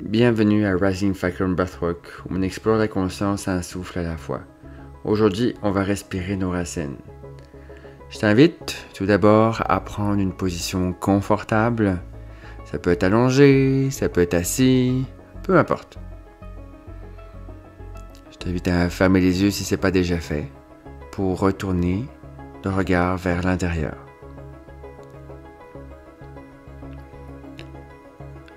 Bienvenue à Rising Factor Breathwork, où on explore la conscience un souffle à la fois. Aujourd'hui, on va respirer nos racines. Je t'invite tout d'abord à prendre une position confortable. Ça peut être allongé, ça peut être assis, peu importe. Je t'invite à fermer les yeux si ce n'est pas déjà fait, pour retourner le regard vers l'intérieur.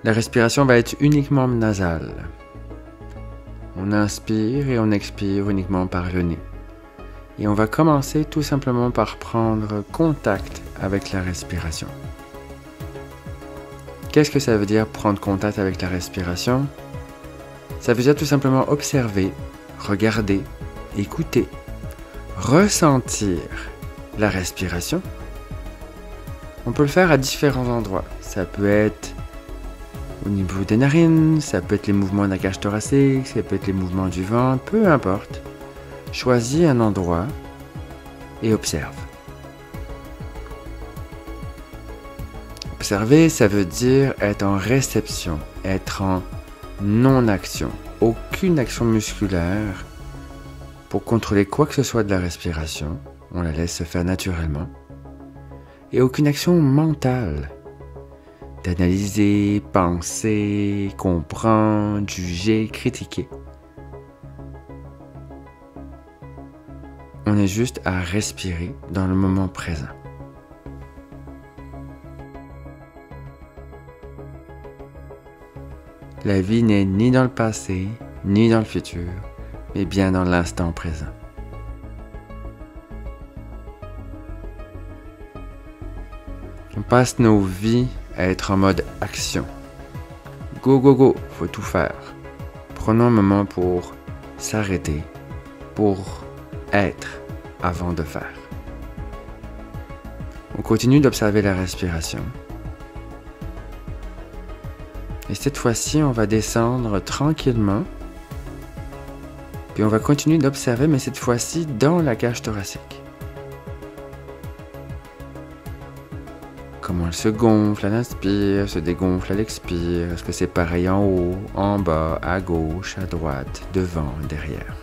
La respiration va être uniquement nasale. On inspire et on expire uniquement par le nez. Et on va commencer tout simplement par prendre contact avec la respiration. Qu'est-ce que ça veut dire prendre contact avec la respiration? Ça veut dire tout simplement observer, regarder, écouter, ressentir la respiration. On peut le faire à différents endroits. Ça peut être au niveau des narines, ça peut être les mouvements de la cage thoracique, ça peut être les mouvements du ventre, peu importe. Choisis un endroit et observe. Observer, ça veut dire être en réception, être en non-action. Aucune action musculaire pour contrôler quoi que ce soit de la respiration. On la laisse se faire naturellement. Et aucune action mentale. D'analyser, penser, comprendre, juger, critiquer. On est juste à respirer dans le moment présent. La vie n'est ni dans le passé, ni dans le futur, mais bien dans l'instant présent. On passe nos vies à être en mode action. Go, go, go, faut tout faire. Prenons un moment pour s'arrêter, pour être avant de faire. On continue d'observer la respiration. Et cette fois-ci, on va descendre tranquillement. Puis on va continuer d'observer, mais cette fois-ci dans la cage thoracique. Comment elle se gonfle à l'inspire, se dégonfle à l'expire. Est-ce que c'est pareil en haut, en bas, à gauche, à droite, devant, derrière?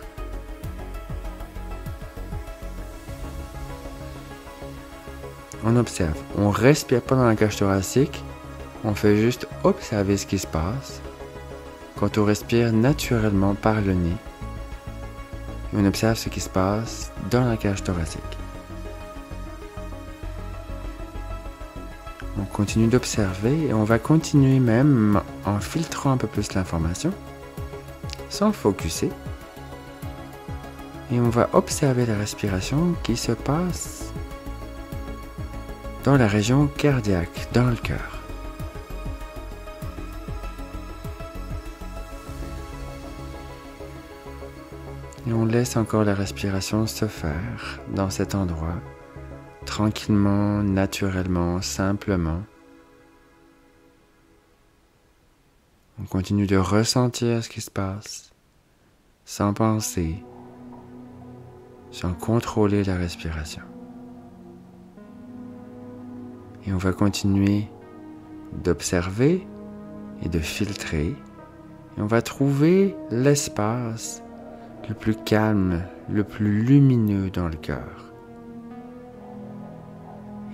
On observe. On respire pas dans la cage thoracique. On fait juste observer ce qui se passe quand on respire naturellement par le nez. Et on observe ce qui se passe dans la cage thoracique. On continue d'observer et on va continuer même en filtrant un peu plus l'information, sans focusser. Et on va observer la respiration qui se passe dans la région cardiaque, dans le cœur. Et on laisse encore la respiration se faire dans cet endroit. Tranquillement, naturellement, simplement. On continue de ressentir ce qui se passe, sans penser, sans contrôler la respiration. Et on va continuer d'observer et de filtrer. Et on va trouver l'espace le plus calme, le plus lumineux dans le cœur.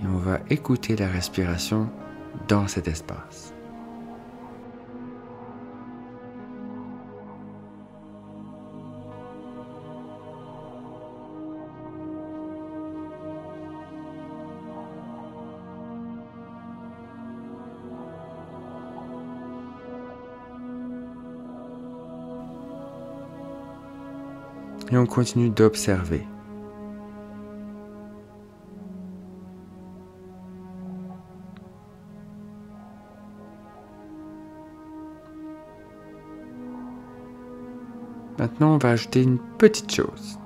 Et on va écouter la respiration dans cet espace. Et on continue d'observer. Maintenant, on va ajouter une petite chose,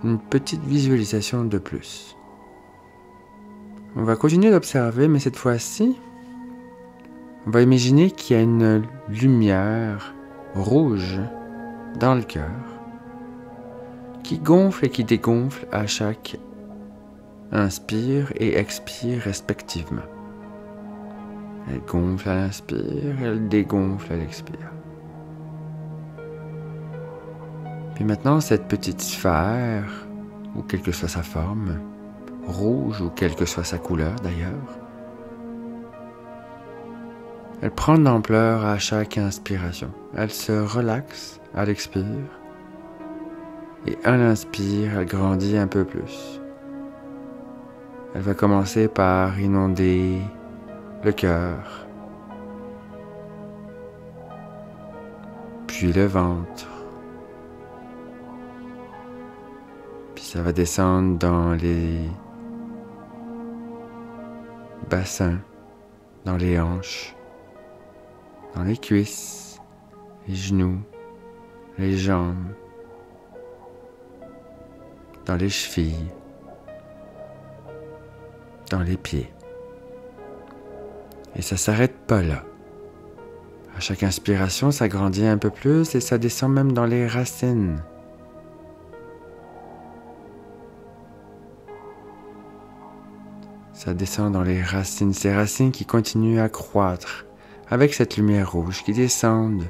une petite visualisation de plus. On va continuer d'observer, mais cette fois-ci, on va imaginer qu'il y a une lumière rouge dans le cœur qui gonfle et qui dégonfle à chaque inspire et expire respectivement. Elle gonfle à l'inspire, elle dégonfle à l'expire. Puis maintenant, cette petite sphère, ou quelle que soit sa forme, rouge ou quelle que soit sa couleur d'ailleurs, elle prend de l'ampleur à chaque inspiration. Elle se relaxe à l'expire et à l'inspire, elle grandit un peu plus. Elle va commencer par inonder le cœur, puis le ventre, puis ça va descendre dans les bassins, dans les hanches, dans les cuisses, les genoux, les jambes, dans les chevilles, dans les pieds. Et ça s'arrête pas là. À chaque inspiration, ça grandit un peu plus et ça descend même dans les racines. Ça descend dans les racines, ces racines qui continuent à croître avec cette lumière rouge qui descendent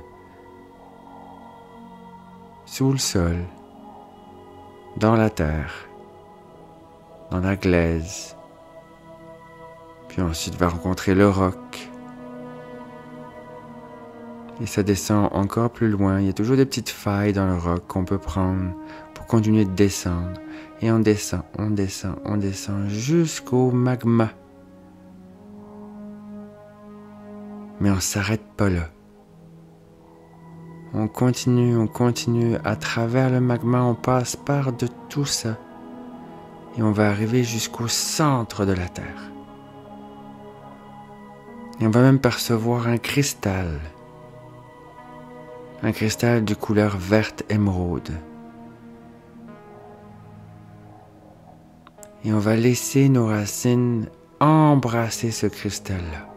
sous le sol, dans la terre, dans la glaise, puis ensuite va rencontrer le roc. Et ça descend encore plus loin. Il y a toujours des petites failles dans le roc qu'on peut prendre pour continuer de descendre. Et on descend, on descend, on descend jusqu'au magma. Mais on ne s'arrête pas là. On continue. À travers le magma, on passe par de tout ça. Et on va arriver jusqu'au centre de la Terre. Et on va même percevoir un cristal. Un cristal de couleur verte émeraude. Et on va laisser nos racines embrasser ce cristal-là.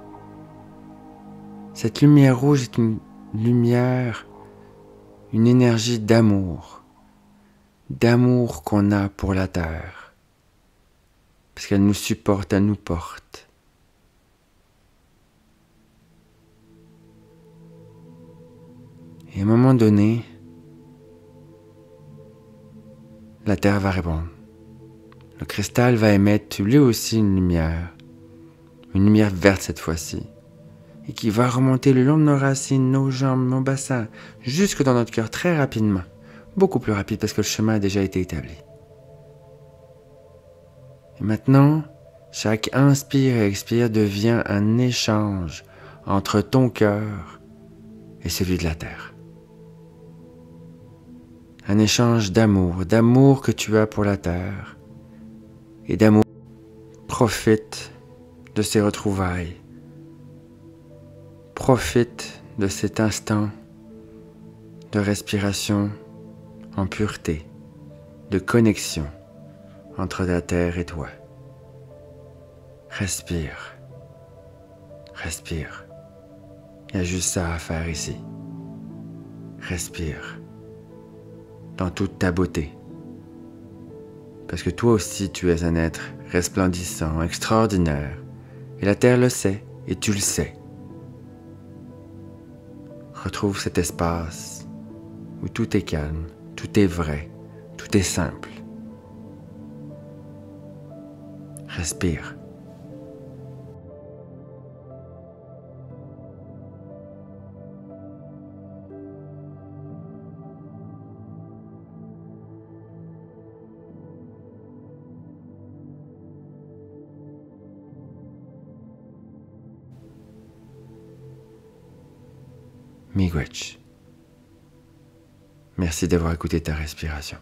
Cette lumière rouge est une lumière, une énergie d'amour. D'amour qu'on a pour la Terre. Parce qu'elle nous supporte, elle nous porte. Et à un moment donné, la Terre va répondre. Le cristal va émettre lui aussi une lumière verte cette fois-ci, et qui va remonter le long de nos racines, nos jambes, nos bassins, jusque dans notre cœur très rapidement, beaucoup plus rapide parce que le chemin a déjà été établi. Et maintenant, chaque inspire et expire devient un échange entre ton cœur et celui de la Terre. Un échange d'amour que tu as pour la Terre, et d'amour. Profite de ces retrouvailles. Profite de cet instant de respiration en pureté, de connexion entre la Terre et toi. Respire. Respire. Il y a juste ça à faire ici. Respire. Dans toute ta beauté. Parce que toi aussi tu es un être resplendissant, extraordinaire. Et la Terre le sait, et tu le sais. Retrouve cet espace où tout est calme, tout est vrai, tout est simple. Respire. Miigwech. Merci d'avoir écouté ta respiration.